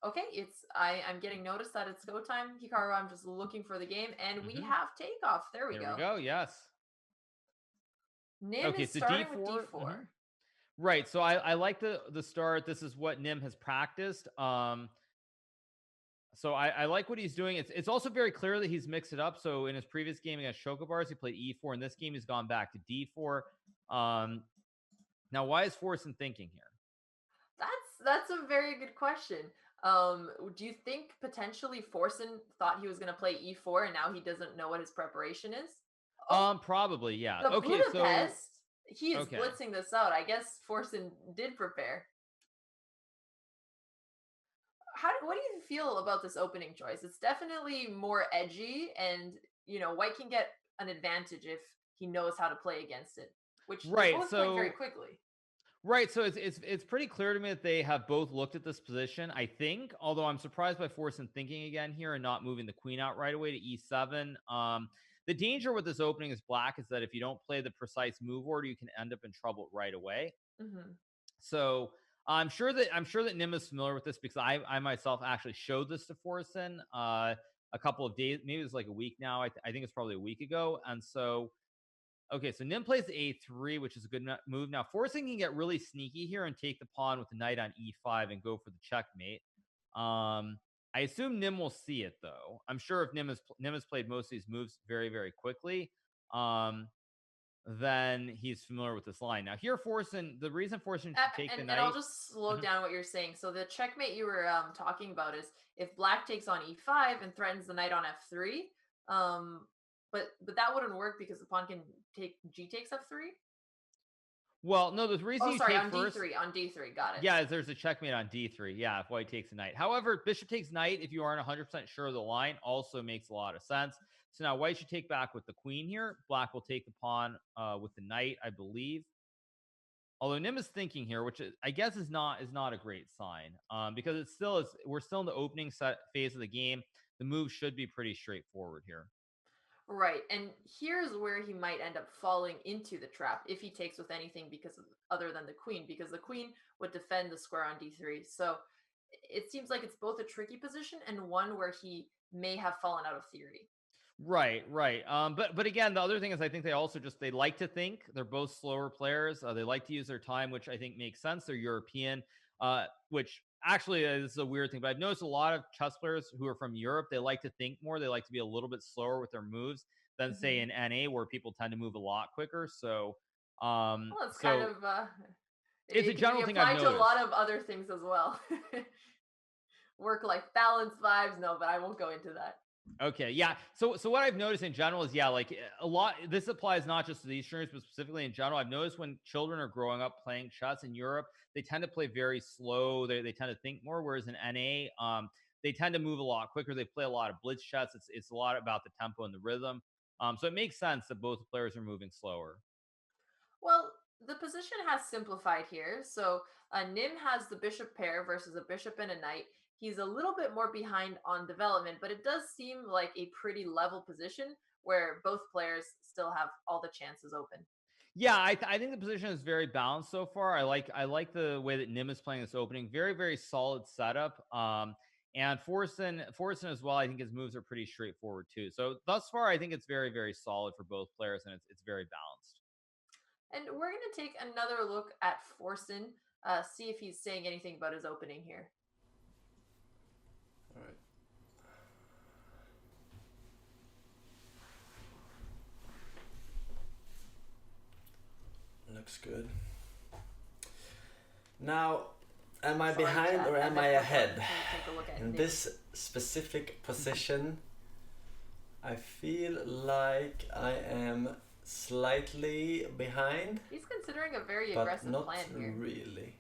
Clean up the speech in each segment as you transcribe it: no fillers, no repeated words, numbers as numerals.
Okay, I'm getting notice that it's go time, Hikaru. I'm just looking for the game, and we Hmm. have takeoff. There we There we go. go. Yes. Nim Okay, is so starting with d4. d4. Right. So I like the start. This is what Nim has practiced. So I like what he's doing. It's also very clear that he's mixed it up. So in his previous game against Chocobars, he played e4. In this game, he's gone back to d4. Now, why is Forsen thinking here? That's a very good question. Do you think potentially Forsen thought he was going to play e4 and now he doesn't know what his preparation is? Oh, Probably, yeah. the Okay, so Budapest. He is okay. blitzing this out. I guess Forsen did prepare. What do you feel about this opening choice? It's definitely more edgy, and White can get an advantage if he knows how to play against it, which they're Right. both playing very So quickly. right. So it's pretty clear to me that they have both looked at this position, I think, although I'm surprised by Forsen thinking again here and not moving the queen out right away to e7. The danger with this opening as black is that if you don't play the precise move order, you can end up in trouble right away. Hmm. So I'm sure that Nim is familiar with this because I myself actually showed this to Forsen a couple of days, maybe it was like a week now. I think it's probably a week ago. And so okay, so Nim plays a3, which is a good move. Now Forsen can get really sneaky here and take the pawn with the knight on e5 and go for the checkmate. I assume Nim will see it though. I'm sure if Nim has played most of these moves very very quickly. Then he's familiar with this line. Now here, the reason Forsen should take the And I'll knight. just slow Mhm. down what you're saying. So the checkmate you were talking about is if Black takes on e5 and threatens the knight on f3. Um, but that wouldn't work because the pawn can take g takes f3. Well, no, the reason Oh, you sorry, take on first, d3, on d3. Got it. yeah, is there's a checkmate on d3. Yeah, if White takes a knight. However, Bishop takes knight, if you aren't 100% sure of the line, also makes a lot of sense. So now White should take back with the queen here. Black will take the pawn with the knight, I believe. Although Nim is thinking here, which I guess is not a great sign, because we're still in the opening set phase of the game. The move should be pretty straightforward here. Right. And here's where he might end up falling into the trap if he takes with anything other than the queen, because the queen would defend the square on d3. So it seems like it's both a tricky position and one where he may have fallen out of theory. Right, right. But again, the other thing is I think they like to think. They're both slower players. They like to use their time, which I think makes sense. They're European, which actually this is a weird thing, but I've noticed a lot of chess players who are from Europe, they like to think more. They like to be a little bit slower with their moves than say Hmm. in NA where people tend to move a lot quicker. So Well, it's kind so of it's a it can be general thing I've applied to a lot noticed. of other things as well. Work-life balance vibes. No, but I won't go into that. Okay, yeah. So what I've noticed in general is, yeah, like a lot. This applies not just to these streamers, but specifically in general. I've noticed when children are growing up playing chess in Europe, they tend to play very slow. They tend to think more. Whereas in NA, they tend to move a lot quicker. They play a lot of blitz chess. It's a lot about the tempo and the rhythm. So it makes sense that both players are moving slower. Well, the position has simplified here. So Nim has the bishop pair versus a bishop and a knight. He's a little bit more behind on development, but it does seem like a pretty level position where both players still have all the chances open. Yeah, I think the position is very balanced so far. I like the way that Nim is playing this opening. Very very solid setup. And Forsen as well. I think his moves are pretty straightforward too. So thus far, I think it's very very solid for both players, and it's very balanced. And we're going to take another look at Forsen, see if he's saying anything about his opening here. All right. Looks good. Now, am I Sorry, behind chat. or am I ahead? Take a look at In Nick. this specific position, I feel like I am slightly behind, He's considering a very but aggressive not plan here. really.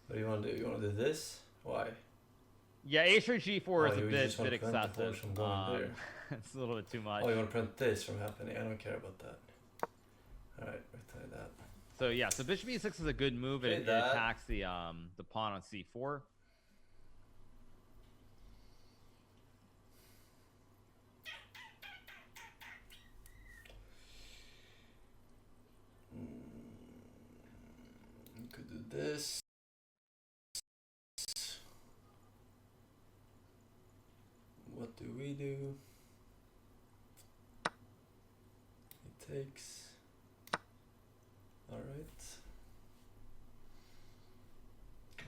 What do you want to do? You want to do this? Why? Yeah, H3 G4 is a you bit just want to prevent the force excessive. from going there. It's a little bit too much. Oh, you want to prevent this from happening? I don't care about that. Alright, retire that. So yeah, so Bishop E6 is a good move. Okay, It that. attacks the pawn on C4. You could do this. do we do? He takes. Alright.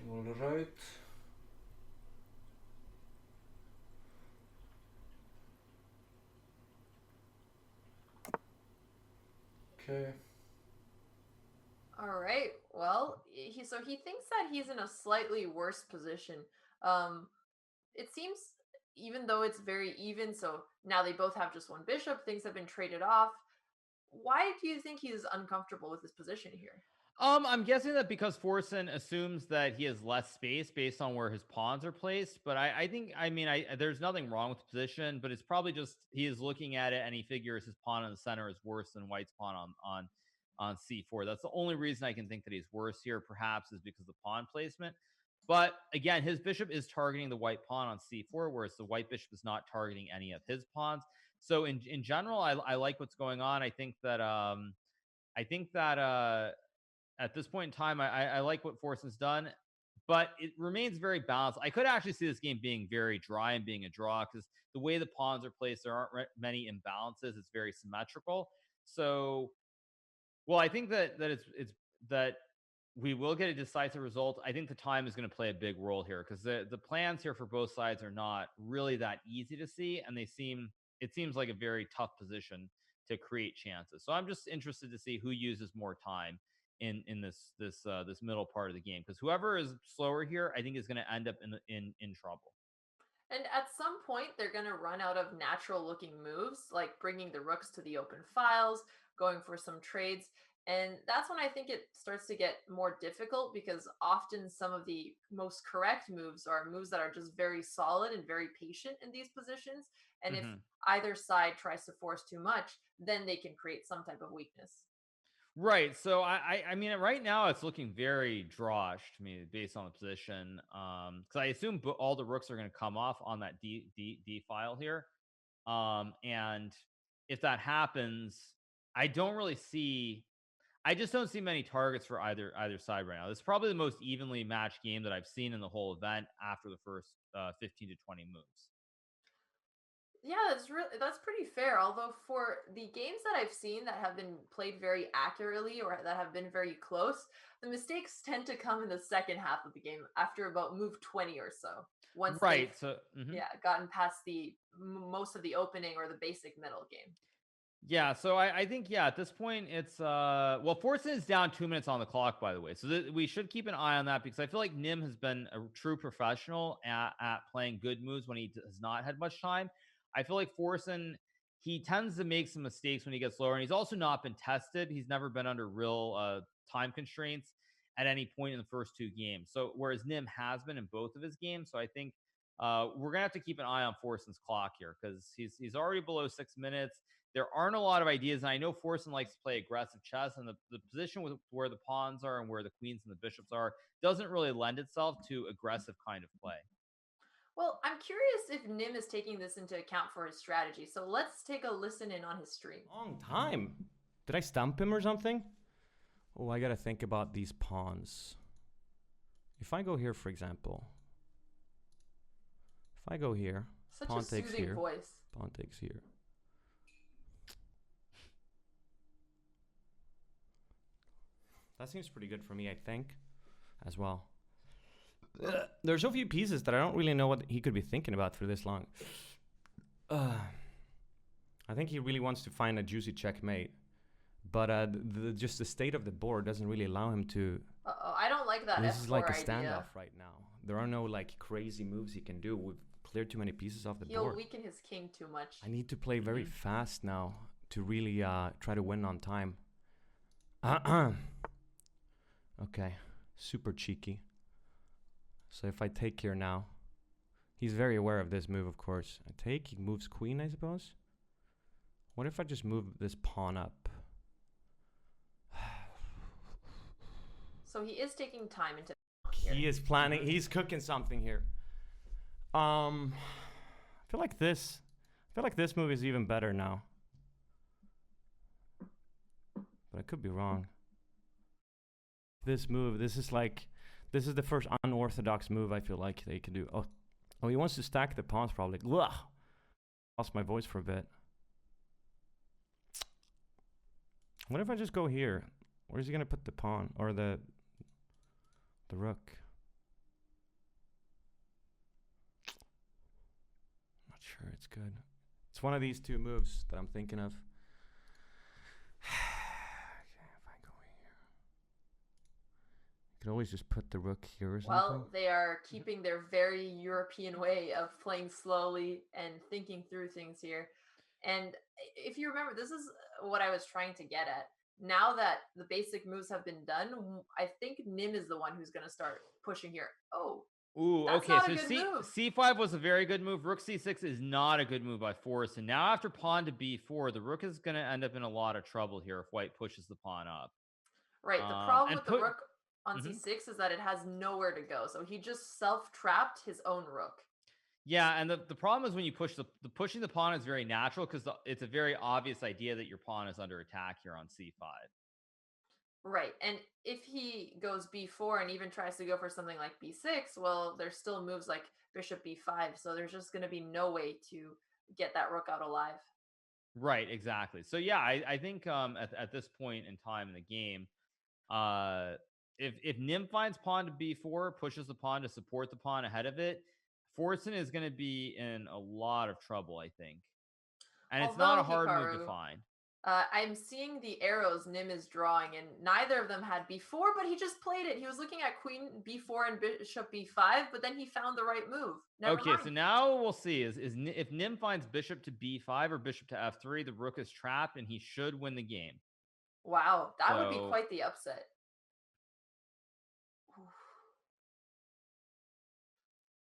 Alright. Okay. All right. Well, he thinks that he's in a slightly worse position. Um, it seems even though it's very even, so now they both have just one bishop, things have been traded off. Why do you think he's uncomfortable with his position here? I'm guessing that because Forsen assumes that he has less space based on where his pawns are placed. But I think, I mean, there's nothing wrong with the position, but it's probably just he is looking at it and he figures his pawn in the center is worse than White's pawn on c4. That's the only reason I can think that he's worse here, perhaps, is because of the pawn placement. But again, his bishop is targeting the white pawn on c4, whereas the white bishop is not targeting any of his pawns. So in general, I like what's going on. I think that at this point in time, I like what Forsen's done, but it remains very balanced. I could actually see this game being very dry and being a draw because the way the pawns are placed, there aren't many imbalances. It's very symmetrical. So, well, I think that that we will get a decisive result. I think the time is going to play a big role here because the plans here for both sides are not really that easy to see, and it seems like a very tough position to create chances. So I'm just interested to see who uses more time in this middle part of the game, because whoever is slower here, I think, is going to end up in trouble. And at some point, they're going to run out of natural looking moves, like bringing the rooks to the open files, going for some trades. And that's when I think it starts to get more difficult because often some of the most correct moves are moves that are just very solid and very patient in these positions. And if Hmm. either side tries to force too much, then they can create some type of weakness. Right. So I mean, right now it's looking very drawish to me based on the position. Because I assume all the rooks are going to come off on that D file here. And if that happens, I don't really see. I just don't see many targets for either side right now. This is probably the most evenly matched game that I've seen in the whole event after the first 15 to 20 moves. Yeah, that's pretty fair. Although for the games that I've seen that have been played very accurately or that have been very close, the mistakes tend to come in the second half of the game after about move 20 or so. Once they've Right. So, mhm. gotten past the most of the opening or the basic middle game. Yeah, so I think, yeah, at this point it's well, Forsen is down 2 minutes on the clock, by the way, so we should keep an eye on that because I feel like Nim has been a true professional at playing good moves when he has not had much time. I feel like Forsen, he tends to make some mistakes when he gets lower, and he's also not been tested. He's never been under real time constraints at any point in the first two games. So whereas Nim has been in both of his games, so I think we're gonna have to keep an eye on Forsen's clock here because he's already below 6 minutes. There aren't a lot of ideas. And I know Forsen likes to play aggressive chess, and the position with where the pawns are and where the queens and the bishops are doesn't really lend itself to aggressive kind of play. Well, I'm curious if Nim is taking this into account for his strategy. So let's take a listen in on his stream. Long time. Did I stump him or something? Oh, I gotta think about these pawns. If I go here, for example. If I go here, Such pawn a takes soothing here, voice. pawn takes here. That seems pretty good for me, I think, as well. There's so few pieces that I don't really know what he could be thinking about for this long. I think he really wants to find a juicy checkmate. But just the state of the board doesn't really allow him to... Uh-oh, I don't like that This F4 is like a idea. standoff right now. There are no like crazy moves he can do. We've cleared too many pieces off the He'll board. weaken his king too much. I need to play very fast now to really try to win on time. Okay, super cheeky. So if I take here now, he's very aware of this move, of course. I take, he moves queen, I suppose. What if I just move this pawn up? So he is taking time into He is planning, he's cooking something here. I feel like this move is even better now. But I could be wrong. This move, this is the first unorthodox move I feel like they can do. Oh, he wants to stack the pawns probably. Ugh. Lost my voice for a bit. What if I just go here? Where's he gonna put the pawn or the rook? Not sure it's good. It's one of these two moves that I'm thinking of. Okay, if I go here, you could always just put the rook here or something. Well, they are keeping their very European way of playing slowly and thinking through things here. And if you remember, this is what I was trying to get at. Now that the basic moves have been done, I think Nim is the one who's going to start pushing here. Oh, Ooh, that's okay. not So a good move. C5 was a very good move. Rook C6 is not a good move by Forsen. Now after pawn to B4, the rook is going to end up in a lot of trouble here if white pushes the pawn up. Right. The problem And with the rook on c6 is that it has nowhere to go. So he just self-trapped his own rook. Yeah, and the problem is when you push the pushing the pawn is very natural because it's a very obvious idea that your pawn is under attack here on C5. Right. And if he goes b4 and even tries to go for something like b6, well, there's still moves like bishop b5. So there's just going to be no way to get that rook out alive. Right, exactly. So yeah, I think at this point in time in the game, if Nim finds pawn to b4, pushes the pawn to support the pawn ahead of it, Forsen is going to be in a lot of trouble, I think. And it's not a hard move to find. I'm seeing the arrows Nim is drawing, and neither of them had b4, but he just played it. He was looking at queen b4 and bishop b5, but then he found the right move. Never mind. So now we'll see is if Nim finds bishop to b5 or bishop to f3, the rook is trapped and he should win the game. Wow, that would be quite the upset.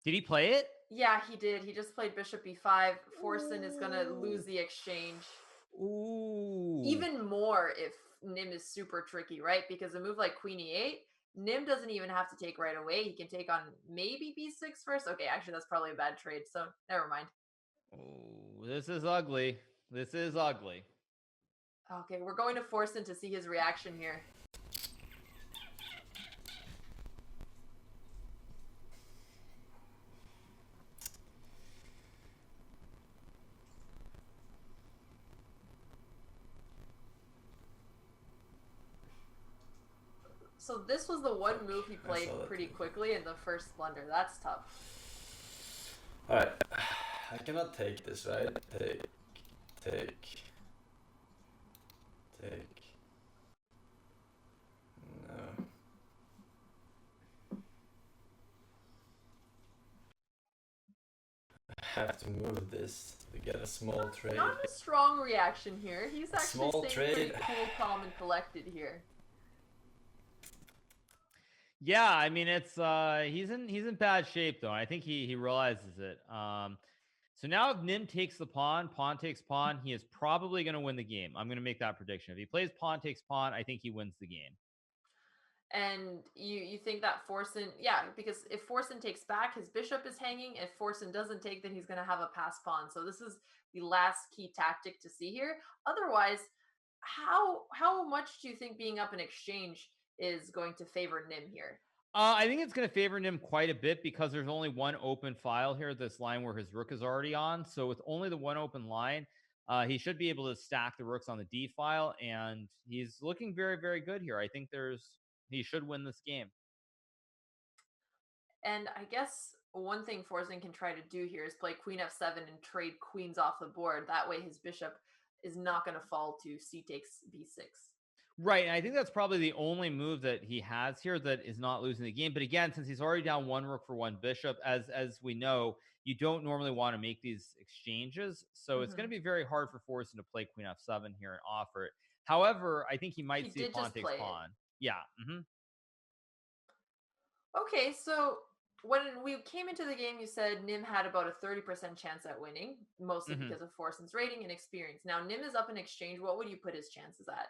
Did he play it? Yeah, he did. He just played bishop b5. Forsen is going to lose the exchange. Ooh. Even more if Nim is super tricky, right? Because a move like queen e8, Nim doesn't even have to take right away. He can take on maybe b6 first. Okay, actually, that's probably a bad trade, so never mind. Oh, this is ugly. This is ugly. Okay, we're going to Forsen to see his reaction here. So this was the one move he played pretty quickly in the first blunder. That's tough. Alright. I cannot take this, right? Take. No. I have to move this to get a small trade. Not a strong reaction here. He's actually Small staying pretty trade. cool, calm, and collected here. Yeah, I mean it's he's in bad shape though. I think he realizes it. So now if Nim takes the pawn takes pawn, he is probably going to win the game. I'm going to make that prediction. If he plays pawn takes pawn, I think he wins the game. And you think that Forsen, yeah, because if Forsen takes back, his bishop is hanging. If Forsen doesn't take, then he's going to have a pass pawn. So this is the last key tactic to see here. Otherwise, how much do you think being up in exchange is going to favor Nim here? I think it's going to favor Nim quite a bit because there's only one open file here, this line where his rook is already on. So with only the one open line, he should be able to stack the rooks on the D file, and he's looking very, very good here. I think he should win this game. And I guess one thing Forsen can try to do here is play queen f7 and trade queens off the board. That way his bishop is not going to fall to c takes b6. Right, and I think that's probably the only move that he has here that is not losing the game. But again, since he's already down one rook for one bishop, as we know, you don't normally want to make these exchanges. So it's going to be very hard for Forsen to play queen f7 here and offer it. However, I think he might see pawn takes pawn. Yeah. Okay, so when we came into the game, you said Nim had about a 30% chance at winning, mostly because of Forsen's rating and experience. Now Nim is up in exchange. What would you put his chances at?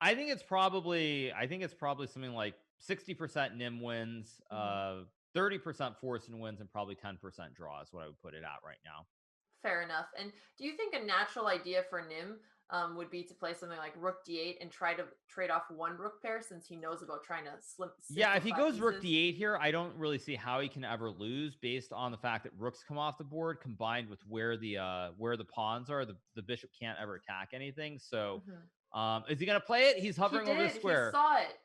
I think it's probably something like 60% Nim wins, 30% Forsen wins, and probably 10% draw is what I would put it at right now. Fair enough. And do you think a natural idea for Nim would be to play something like Rook D8 and try to trade off one Rook pair, since he knows about trying to Yeah, if he simplify goes Rook pieces. D8 here, I don't really see how he can ever lose based on the fact that rooks come off the board combined with where the pawns are. The bishop can't ever attack anything. So, Mhm. is he gonna play it? He's He hovering over the did. He square. saw it.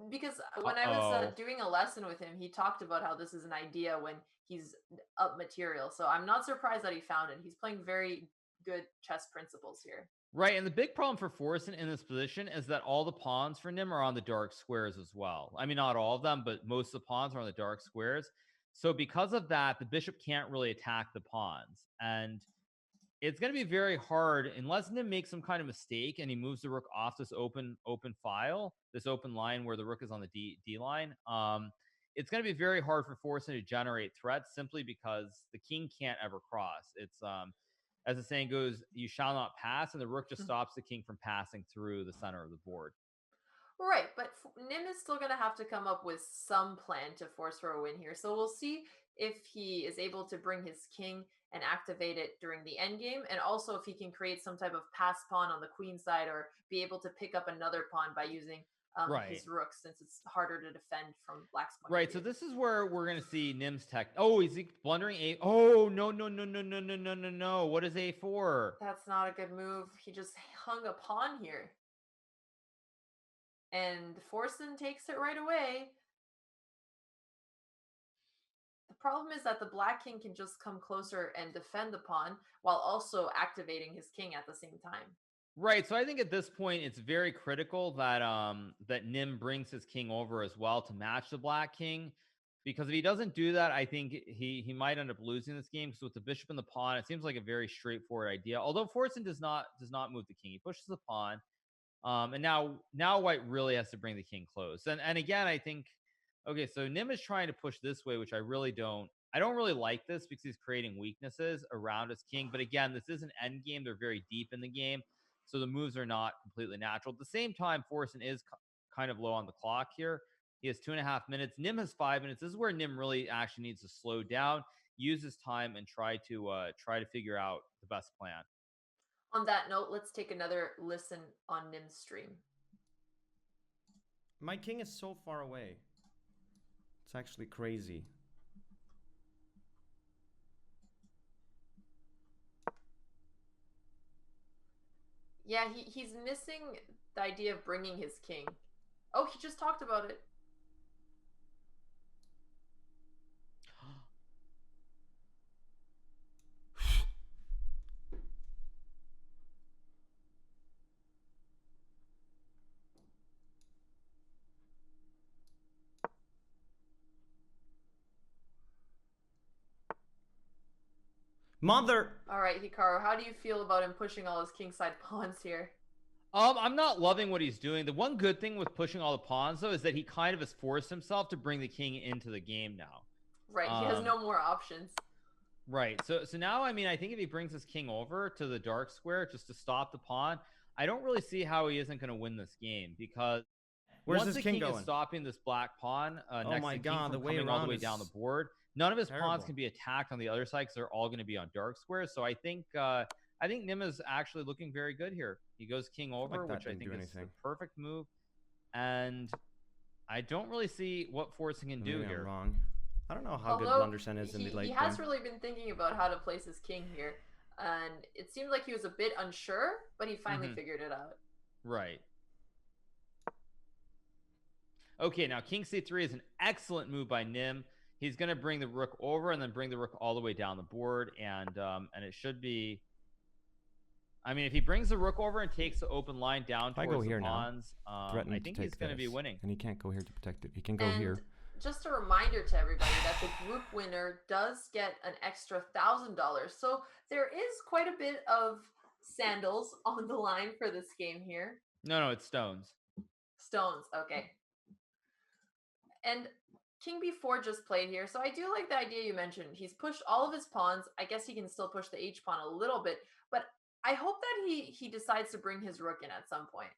Because when I was Uh-oh. doing a lesson with him, he talked about how this is an idea when he's up material. So I'm not surprised that he found it. He's playing very good chess principles here. Right, and the big problem for Forsen in this position is that all the pawns for Nim are on the dark squares as well. I mean, not all of them, but most of the pawns are on the dark squares. So because of that, the bishop can't really attack the pawns. And it's going to be very hard unless Nim makes some kind of mistake and he moves the rook off this open file, this open line where the rook is on the D line. It's going to be very hard for Forsen to generate threats simply because the king can't ever cross. It's as the saying goes, you shall not pass, and the rook just stops the king from passing through the center of the board. Right, but Nim is still going to have to come up with some plan to force for a win here. So we'll see if he is able to bring his king and activate it during the endgame, and also if he can create some type of pass pawn on the queen side or be able to pick up another pawn by using Right. his rook, since it's harder to defend from black's point Right, of so view. this is where we're going to see Nim's tech. Oh, is he blundering a? Oh, no, no, no, no, no, no, no, no, no. What is a4? That's not a good move. He just hung a pawn here. And Forsen takes it right away. The problem is that the black king can just come closer and defend the pawn while also activating his king at the same time. Right, so I think at this point it's very critical that that Nim brings his king over as well to match the black king, because if he doesn't do that, I think he might end up losing this game. Because with the bishop and the pawn, it seems like a very straightforward idea. Although Forsen does not move the king, he pushes the pawn, and now White really has to bring the king close. And again, I think okay, so Nim is trying to push this way, which I really don't. I don't really like this because he's creating weaknesses around his king. But again, this is an end game; they're very deep in the game. So the moves are not completely natural. At the same time, Forsen is kind of low on the clock here. He has 2.5 minutes. Nim has 5 minutes. This is where Nim really actually needs to slow down, use his time, and try to figure out the best plan. On that note, let's take another listen on Nim's stream. My king is so far away. It's actually crazy. Yeah, he's missing the idea of bringing his king. Oh, he just talked about it. Mother! All right, Hikaru, how do you feel about him pushing all his kingside pawns here? I'm not loving what he's doing. The one good thing with pushing all the pawns, though, is that he kind of has forced himself to bring the king into the game now. Right, he has no more options. Right. So now, I mean, I think if he brings his king over to the dark square just to stop the pawn, I don't really see how he isn't going to win this game, because Where's once this the king is going? stopping this black pawn next my to the God, king the from way coming all the around way is down the board, none of his pawns terrible. can be attacked on the other side because they're all going to be on dark squares. So I think Nim is actually looking very good here. He goes king over, which I think is the perfect move. And I don't really see what Forsen can do here. I'm wrong. I don't know how good Blunderson is in the late game. He has really been thinking about how to place his king here. And it seemed like he was a bit unsure, but he finally figured it out. Right. Okay, now king c3 is an excellent move by Nim. He's going to bring the rook over and then bring the rook all the way down the board, and it should be. I mean, if he brings the rook over and takes the open line down towards the pawns, I think he's going to be winning. And he can't go here to protect it. He can go here. Just a reminder to everybody that the group winner does get an extra $1,000. So there is quite a bit of sandals on the line for this game here. No, it's stones. Stones, okay. And King b4 just played here, so I do like the idea you mentioned. He's pushed all of his pawns. I guess he can still push the h pawn a little bit, but I hope that he decides to bring his rook in at some point.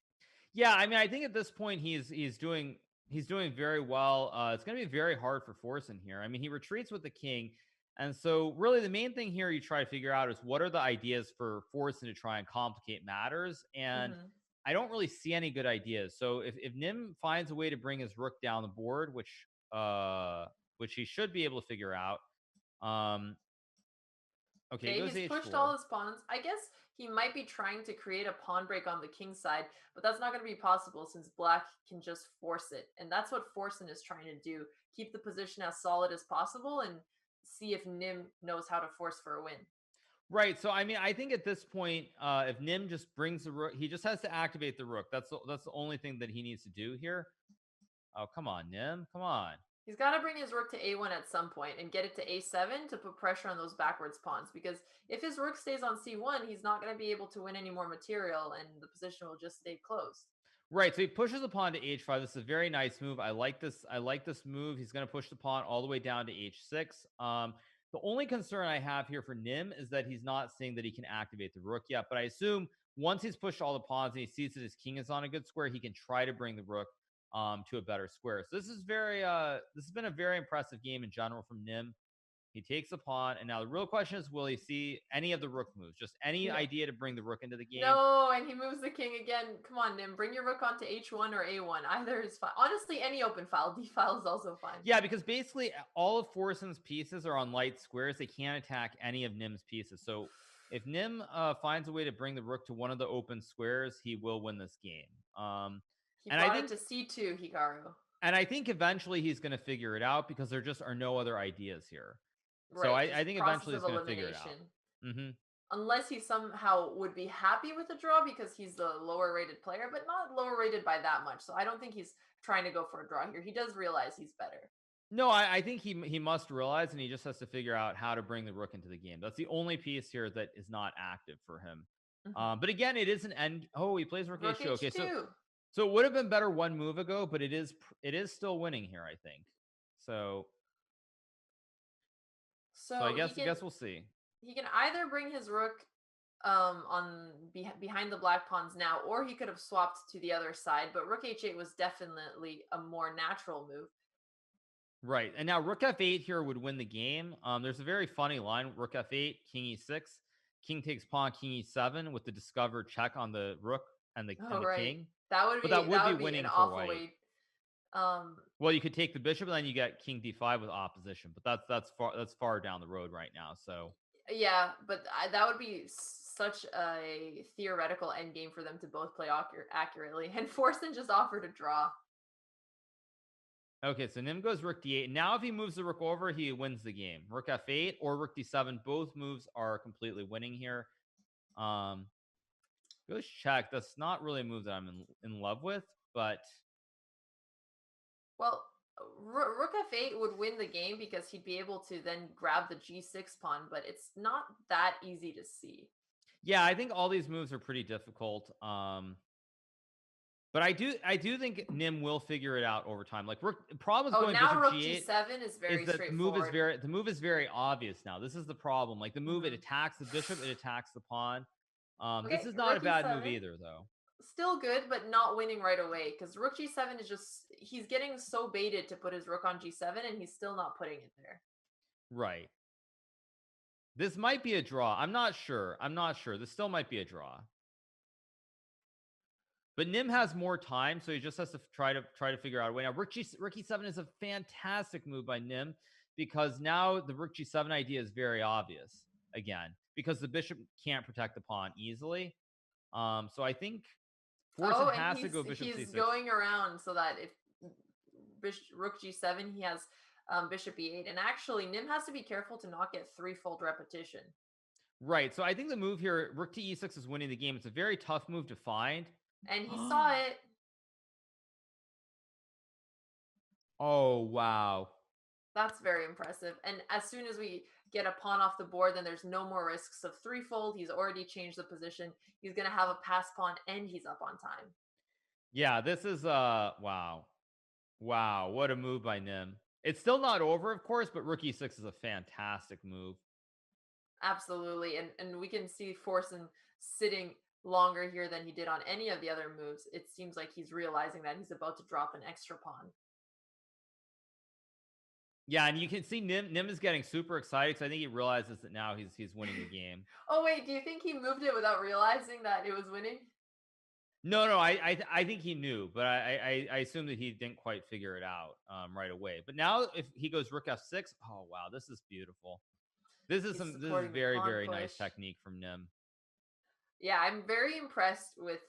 Yeah, I mean, I think at this point he's doing very well. It's going to be very hard for Forsen here. I mean, he retreats with the king. And so, really, the main thing here you try to figure out is what are the ideas for Forsen to try and complicate matters. And Hmm. I don't really see any good ideas. So if Nim finds a way to bring his rook down the board, which he should be able to figure out. Um, okay, Okay, goes he's pushed all h4. his pawns. I guess he might be trying to create a pawn break on the king side, but that's not going to be possible since black can just force it. And that's what Forsen is trying to do. Keep the position as solid as possible and see if Nim knows how to force for a win. Right. So I mean, I think at this point, if Nim just brings the rook, he just has to activate the rook. That's the only thing that he needs to do here. Oh, come on, Nim. Come on. He's got to bring his rook to a1 at some point and get it to a7 to put pressure on those backwards pawns. Because if his rook stays on c1, he's not going to be able to win any more material and the position will just stay closed. Right. So he pushes the pawn to h5. This is a very nice move. I like this. I like this move. He's going to push the pawn all the way down to h6. The only concern I have here for Nim is that he's not seeing that he can activate the rook yet. But I assume once he's pushed all the pawns and he sees that his king is on a good square, he can try to bring the rook to a better square. So this is this has been a very impressive game in general from Nim. He takes a pawn, and now the real question is, will he see any of the rook moves? Just any No. idea to bring the rook into the game? No, and he moves the king again. Come on, Nim. Bring your rook onto h1 or a1. Either is fine. Honestly, any open file. D file is also fine. Yeah, because basically all of Forsen's pieces are on light squares. They can't attack any of Nim's pieces. So if Nim finds a way to bring the rook to one of the open squares, he will win this game. He And I brought it think to c2, Hikaru. and I think eventually he's going to figure it out because there just are no other ideas here. So Right, I just think process eventually he's of going to figure it out. elimination. Unless he somehow would be happy with the draw because he's the lower rated player, but not lower rated by that much. So I don't think he's trying to go for a draw here. He does realize he's better. No, I think he must realize, and he just has to figure out how to bring the rook into the game. That's the only piece here that is not active for him. But again, it is an end. Oh, he plays rook Rook h2. Okay, h2. so it would have been better one move ago, but it is still winning here, I think. So I So guess we'll see. he can either bring his rook behind the black pawns now, or he could have swapped to the other side. But rook h8 was definitely a more natural move. Right. And now rook f8 here would win the game. There's a very funny line: rook f8, king e6, king takes pawn, king e7 with the discovered check on the rook and the Oh, right. king. That would But be that would be an winning for awful white. way. Well, you could take the bishop, and then you get king d5 with opposition, but that's far down the road right now. So Yeah, but that would be such a theoretical endgame for them to both play accurately. And Forsen just offered a draw. okay, so Nim goes rook d8. Now, if he moves the rook over, he wins the game. Rook f8 or rook d7, both moves are completely winning here. Goes check. That's not really a move that I'm in love with, but Well, rook f8 would win the game because he'd be able to then grab the g6 pawn, but it's not that easy to see. yeah, I think all these moves are pretty difficult. But I do think Nim will figure it out over time. Like rook, the problem is Oh, going now bishop rook g8 g7 is very is that straightforward. the move is very obvious now. This is the problem. Like the move, it Mhm. attacks the bishop, it attacks the pawn. This Okay, is not a rook bad move e7. either, though. Still good, but not winning right away because rook g7 is just, he's getting so baited to put his rook on g7 and he's still not putting it there. Right. This might be a draw. I'm not sure. This still might be a draw. But Nim has more time, so he just has to try to figure out a way. Now, rook e7 is a fantastic move by Nim because now the rook g7 idea is very obvious again because the bishop can't protect the pawn easily. So I think Forsen has to go bishop c6. He's going around so that if rook g7, he has bishop e8, and actually Nim has to be careful to not get threefold repetition. Right. So I think the move here, rook to e6, is winning the game. It's a very tough move to find. And he saw it. Oh, wow. That's very impressive. And as soon as we get a pawn off the board, then there's no more risks of threefold. He's already changed the position. He's going to have a pass pawn, and he's up on time. Yeah, this is wow. Wow, what a move by Nim. It's still not over, of course, but rook e6 is a fantastic move. Absolutely. And we can see Forsen sitting longer here than he did on any of the other moves. It seems like he's realizing that he's about to drop an extra pawn. Yeah, and you can see Nim is getting super excited because I think he realizes that now he's winning the game. Oh wait, do you think he moved it without realizing that it was winning? No, no, I think he knew, but I assume that he didn't quite figure it out right away. But now if he goes Rook F6, oh wow, this is beautiful. He's This is supporting the very, pawn very nice push. technique from Nim. Yeah, I'm very impressed with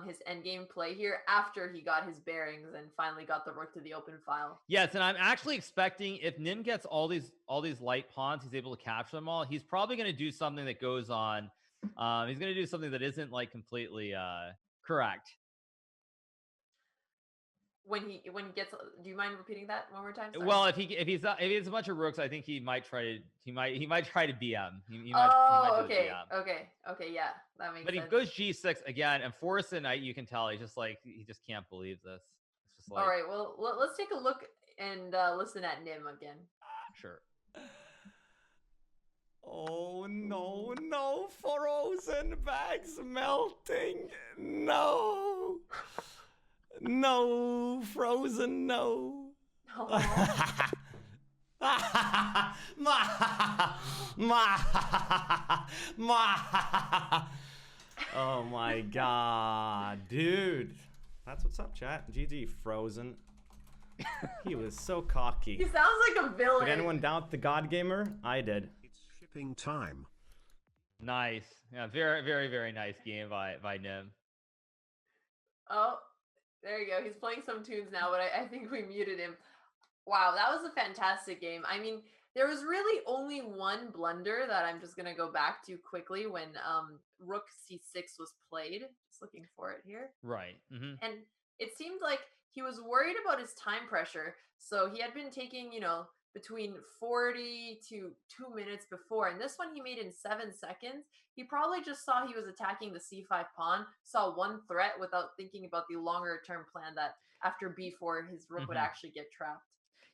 his endgame play here after he got his bearings and finally got the rook to the open file. Yes, and I'm actually expecting if Nim gets all these light pawns, he's able to capture them all. He's probably going to do something that goes on. He's going to do something that isn't like completely correct. When he gets, do you mind repeating that one more time? Sorry. Well, if he has a bunch of rooks, I think he might try to he might try to BM. He might Oh, do the okay, BM. okay, yeah, that makes But he sense. goes G6 again, and Forsen, you can tell he's just like he just can't believe this. It's just All like right, well, let's take a look and listen at Nim again. sure. Oh no, Ooh. no, frozen bags melting. No. No, frozen, no. Oh. Oh my god, dude. That's what's up, chat. GG, frozen. He was so cocky. He sounds like a villain. Did anyone doubt the God Gamer? I did. It's shipping time. Nice. Yeah, very, very, very nice game by Nim. Oh, there you go. He's playing some tunes now, but I think we muted him. Wow, that was a fantastic game. I mean, there was really only one blunder that I'm just gonna go back to quickly when Rook C6 was played. Just looking for it here. Right. And it seemed like he was worried about his time pressure. So he had been taking, between 40 to 2 minutes before. And this one he made in 7 seconds. He probably just saw he was attacking the c5 pawn, saw one threat without thinking about the longer term plan that after b4, his rook would actually get trapped.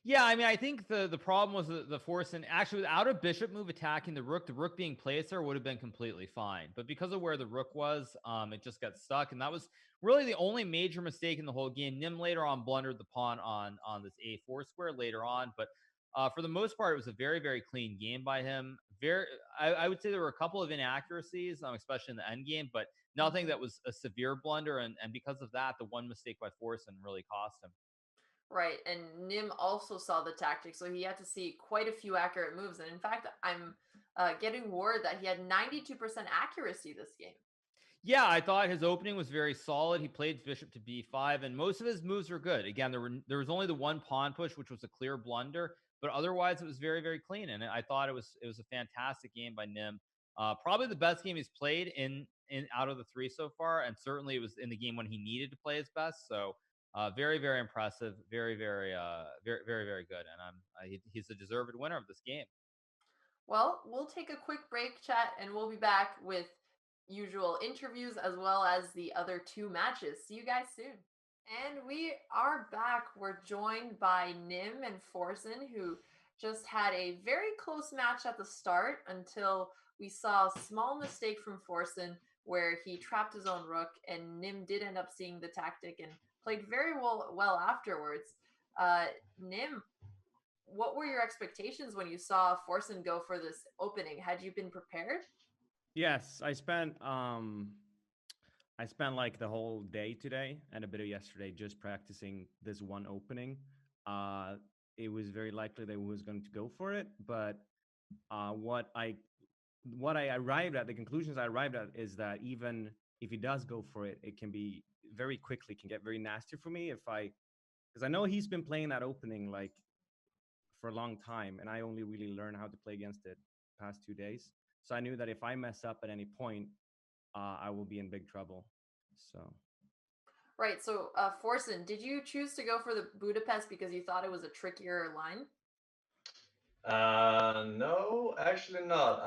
Yeah, I mean, I think the problem was the Forsen actually without a bishop move attacking the rook being placed there would have been completely fine. But because of where the rook was, it just got stuck, and that was really the only major mistake in the whole game. Nim later on blundered the pawn on this a4 square later on, but for the most part, it was a very, very clean game by him. I would say there were a couple of inaccuracies, especially in the end game, but nothing that was a severe blunder. And because of that, the one mistake by Forsen really cost him. Right, and Nim also saw the tactic, so he had to see quite a few accurate moves. And in fact, I'm getting word that he had 92% accuracy this game. Yeah, I thought his opening was very solid. He played bishop to b5, and most of his moves were good. Again, there was only the one pawn push, which was a clear blunder, but otherwise it was very, very clean. And I thought it was a fantastic game by Nim. Probably the best game he's played in out of the three so far, and certainly it was in the game when he needed to play his best. So very, very impressive, very, very, very, very, very good. And he's a deserved winner of this game. Well, we'll take a quick break, chat, and we'll be back with usual interviews as well as the other two matches. See you guys soon. And we are back. We're joined by Nim and Forsen, who just had a very close match at the start until we saw a small mistake from Forsen where he trapped his own rook, and Nim did end up seeing the tactic and played very well afterwards. Nim, what were your expectations when you saw Forsen go for this opening? Had you been prepared? Yes, I spent like the whole day today and a bit of yesterday just practicing this one opening. It was very likely that he was going to go for it, but what I arrived at, the conclusions I arrived at is that even if he does go for it, it can be very quickly can get very nasty for me because I know he's been playing that opening like for a long time, and I only really learned how to play against it past 2 days. So I knew that if I mess up at any point, I will be in big trouble. So. Right. So, Forsen, did you choose to go for the Budapest because you thought it was a trickier line? No, actually not.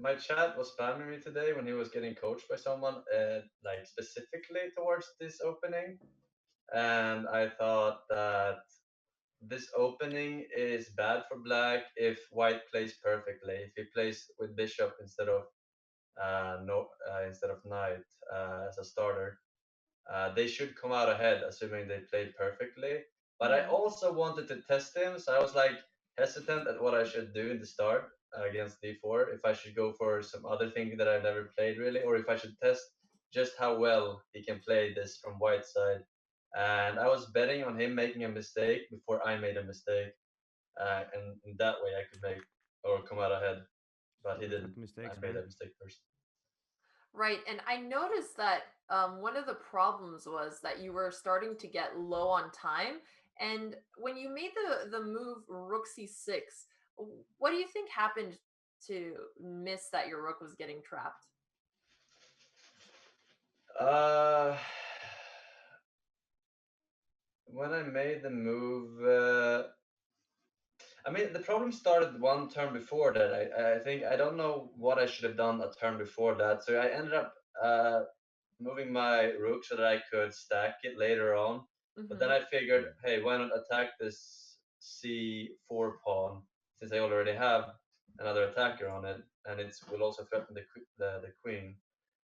My chat was spamming me today when he was getting coached by someone, like specifically towards this opening, and I thought that this opening is bad for black if white plays perfectly. If he plays with bishop instead of no instead of knight as a starter, they should come out ahead, assuming they play perfectly. But I also wanted to test him, so I was like hesitant at what I should do in the start against d4. If I should go for some other thing that I've never played really, or if I should test just how well he can play this from white side. And I was betting on him making a mistake before I made a mistake, and in that way I could make or come out ahead. But he didn't. Rookie I mistakes, made man. a mistake first. Right, and I noticed that one of the problems was that you were starting to get low on time, and when you made the move Rook C6, what do you think happened to miss that your Rook was getting trapped? Uh, when I made the move, I mean, the problem started one turn before that. I think I don't know what I should have done a turn before that. So I ended up moving my rook so that I could stack it later on. But then Mm-hmm. I figured, hey, why not attack this c4 pawn since I already have another attacker on it, and it will also threaten the queen.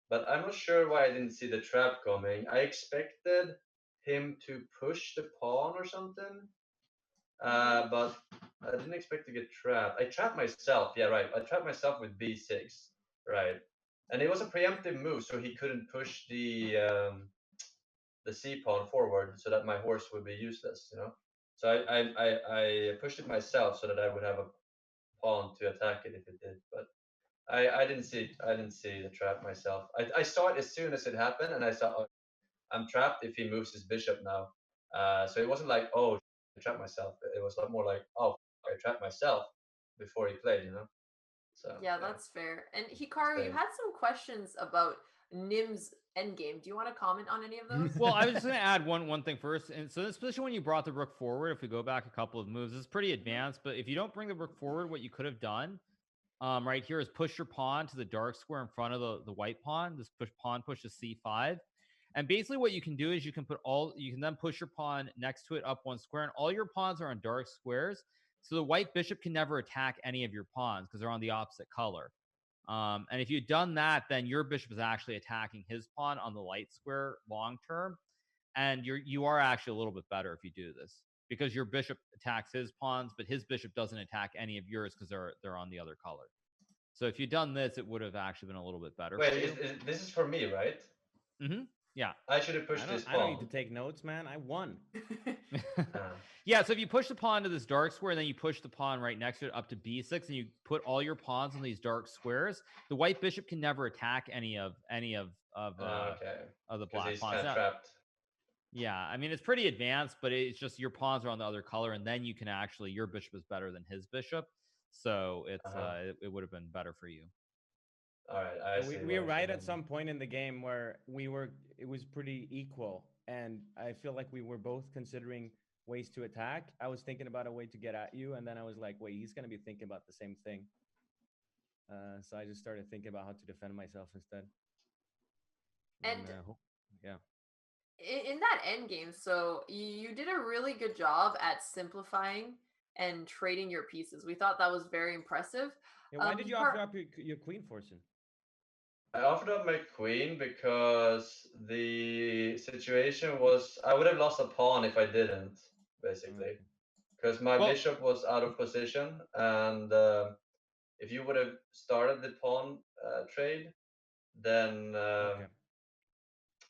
But I'm not sure why I didn't see the trap coming. I expected him to push the pawn or something, Mm-hmm. but I didn't expect to get trapped. I trapped myself. Yeah, right. I trapped myself with b6. Right. And it was a preemptive move, so he couldn't push the c pawn forward, so that my horse would be useless. So I pushed it myself so that I would have a pawn to attack it if it did. But I didn't see the trap myself. I saw it as soon as it happened, and I saw, oh, I'm trapped if he moves his bishop now. So it wasn't like, oh, I trapped myself. It was more like, oh, I trapped myself before he played. So Yeah, yeah, that's fair. And it's Hikaru, you pain. had some questions about Nim's endgame. Do you want to comment on any of those? Well, I was just going to add one thing first. And so this position, when you brought the rook forward, if we go back a couple of moves, it's pretty Mhm. advanced. But if you don't bring the rook forward, what you could have done right here is push your pawn to the dark square in front of the white pawn. This pawn pushes c5. And basically what you can do is you can then push your pawn next to it up one square, and all your pawns are on dark squares. So the white bishop can never attack any of your pawns because they're on the opposite color. And if you'd done that, then your bishop is actually attacking his pawn on the light square long term. And you are actually a little bit better if you do this because your bishop attacks his pawns, but his bishop doesn't attack any of yours because they're on the other color. So if you'd done this, it would have actually been a little bit better Wait, for you. this is for me, right? Mm-hmm. Yeah. I should have I pushed don't this I don't need to pawn. take notes, man. I won. Uh, Yeah, so if you push the pawn to this dark square, and then you push the pawn right next to it up to b6, and you put all your pawns on these dark squares, the white bishop can never attack any of okay, the because black he's pawns. kind of Now, trapped. yeah, I mean it's pretty advanced, but it's just your pawns are on the other color, and then you can actually your bishop is better than his bishop, so Uh-huh. it would have been better for you. All right, I Yeah, see we what were I should right have at done. some point in the game where it was pretty equal, and I feel like we were both considering ways to attack. I was thinking about a way to get at you, and then I was like, wait, he's gonna be thinking about the same thing. So I just started thinking about how to defend myself instead. And And yeah. in that end game, so you did a really good job at simplifying and trading your pieces. We thought that was very impressive. Yeah, why did you Hikaru, offer up your queen, Forsen? I offered up my queen because the situation was I would have lost a pawn if I didn't, basically, Okay. because my Well, bishop was out of position, and if you would have started the pawn trade, then Okay.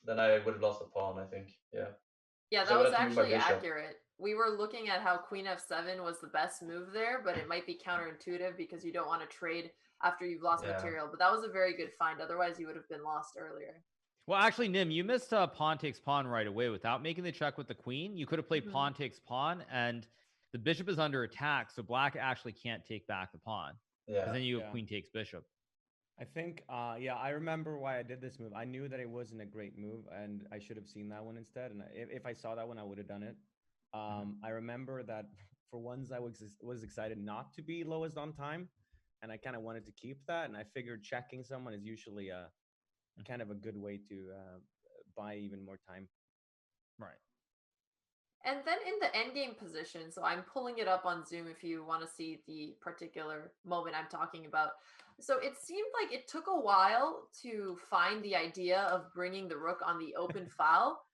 then I would have lost the pawn. I think, yeah, yeah, because I that would was have to move my actually bishop. accurate. We were looking at how Queen F7 was the best move there, but it might be counterintuitive because you don't want to trade after you've lost Yeah, material. But that was a very good find. Otherwise, you would have been lost earlier. well, actually, Nim, you missed pawn takes pawn right away without making the check with the queen. You could have played Mhm. pawn takes pawn, and the bishop is under attack, so black actually can't take back the pawn because yeah, then you have Yeah. queen takes bishop. I think, yeah, I remember why I did this move. I knew that it wasn't a great move, and I should have seen that one instead. And if I saw that one, I would have done it. I remember that for once I was excited not to be lowest on time, and I kind of wanted to keep that. And I figured checking someone is usually a kind of a good way to buy even more time. Right. And then in the endgame position, so I'm pulling it up on Zoom if you want to see the particular moment I'm talking about. So it seemed like it took a while to find the idea of bringing the rook on the open file.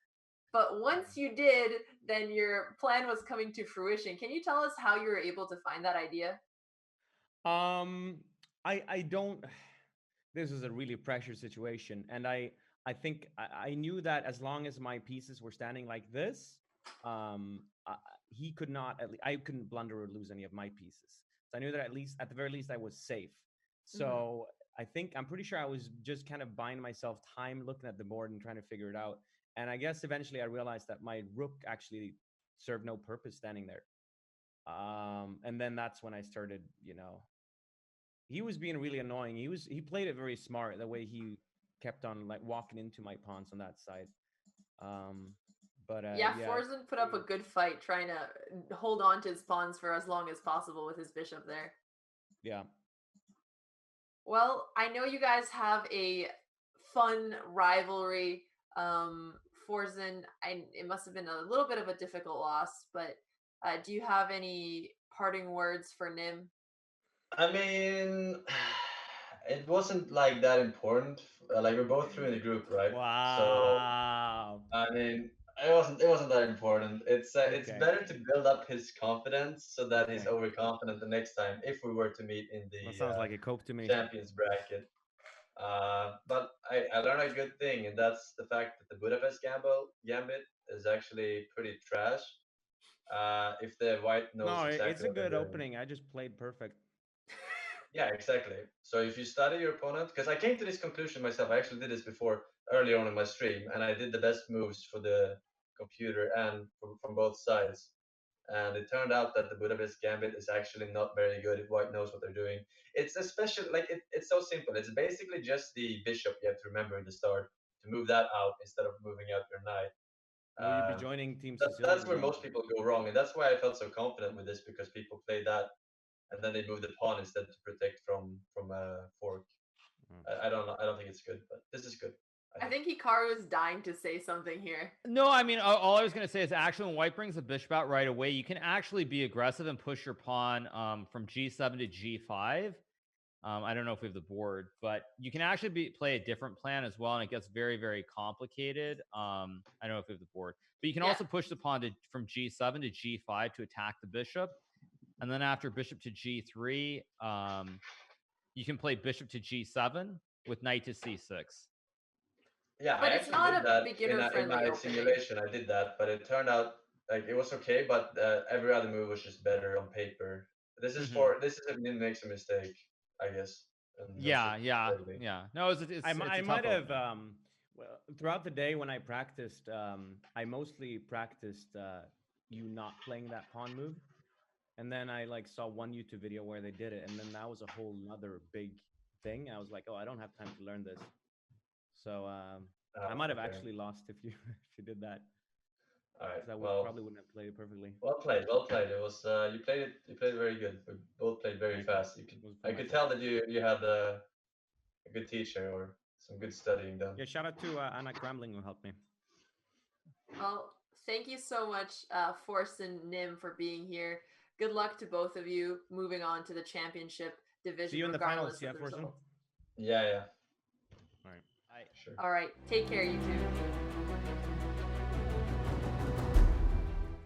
But once you did, then your plan was coming to fruition. Can you tell us how you were able to find that idea? I don't. This is a really pressure situation, and I think I knew that as long as my pieces were standing like this, he could not. I couldn't blunder or lose any of my pieces. So I knew that at the very least, I was safe. So I'm pretty sure I was just kind of buying myself time, looking at the board and trying to figure it out. And I guess eventually I realized that my rook actually served no purpose standing there. And then that's when I started, he was being really annoying. He played it very smart, the way he kept on like walking into my pawns on that side. But Yeah, yeah, Forsen put up a good fight trying to hold on to his pawns for as long as possible with his bishop there. yeah. Well, I know you guys have a fun rivalry. Forsen, it must have been a little bit of a difficult loss, but do you have any parting words for Nim? I mean, it wasn't like that important. Like we're both through in the group, right? So Wow. I mean, it wasn't that important. It's Okay. better to build up his confidence so that he's Okay. overconfident the next time if we were to meet in That the sounds like a cope to me. champions bracket. But I learned a good thing, and that's the fact that the Budapest gambit is actually pretty trash. If the white knows No, it's exactly a what they're good doing. opening. I just played perfect. Yeah, exactly. So if you study your opponent, because I came to this conclusion myself, I actually did this before early on in my stream, and I did the best moves for the computer and from both sides. And it turned out that the Budapest Gambit is actually not very good if white knows what they're doing. It's especially like it's so simple. It's basically just the bishop you have to remember in the start to move that out instead of moving out your knight. Will you be joining Team That's Sicilian where again? most people go wrong, and that's why I felt so confident with this because people play that and then they move the pawn instead to protect from a fork. Mm. I don't know. I don't think it's good, but this is good. I think Hikaru is dying to say something here. No, I mean, all I was going to say is actually when white brings a bishop out right away, you can actually be aggressive and push your pawn from g7 to g5. I don't know if we have the board, but you can actually play a different plan as well, and it gets very, very complicated. I don't know if we have the board, but you can also push the pawn from g7 to g5 to attack the bishop, and then after bishop to g3, you can play bishop to g7 with knight to c6. Yeah, I But it's actually not did a that in beginner-friendly my opening. simulation. I did that, but it turned out like it was okay. But every other move was just better on paper. This is if Nin makes a mistake, I guess. And that's Yeah, it. yeah, Totally. yeah. No, it's a I tough might have opening. well, throughout the day when I practiced, I mostly practiced you not playing that pawn move, and then I like saw one YouTube video where they did it, and then that was a whole other big thing. I was like, oh, I don't have time to learn this, so I might have Okay. actually lost if you if you did that, All right. because I would Well, probably wouldn't have played it perfectly. well played. Well played. It was you played it. You played it very good. We both played very Thank you. fast. It was for I my could fault. tell that you had a good teacher or some good studying done. Yeah, shout out to Anna Kramling who helped me. Well, thank you so much, Force and Nim, for being here. Good luck to both of you moving on to the championship division. See you in the finals, regardless of the Forsen. result. Yeah, yeah. All right. Sure. All right, take care, you two.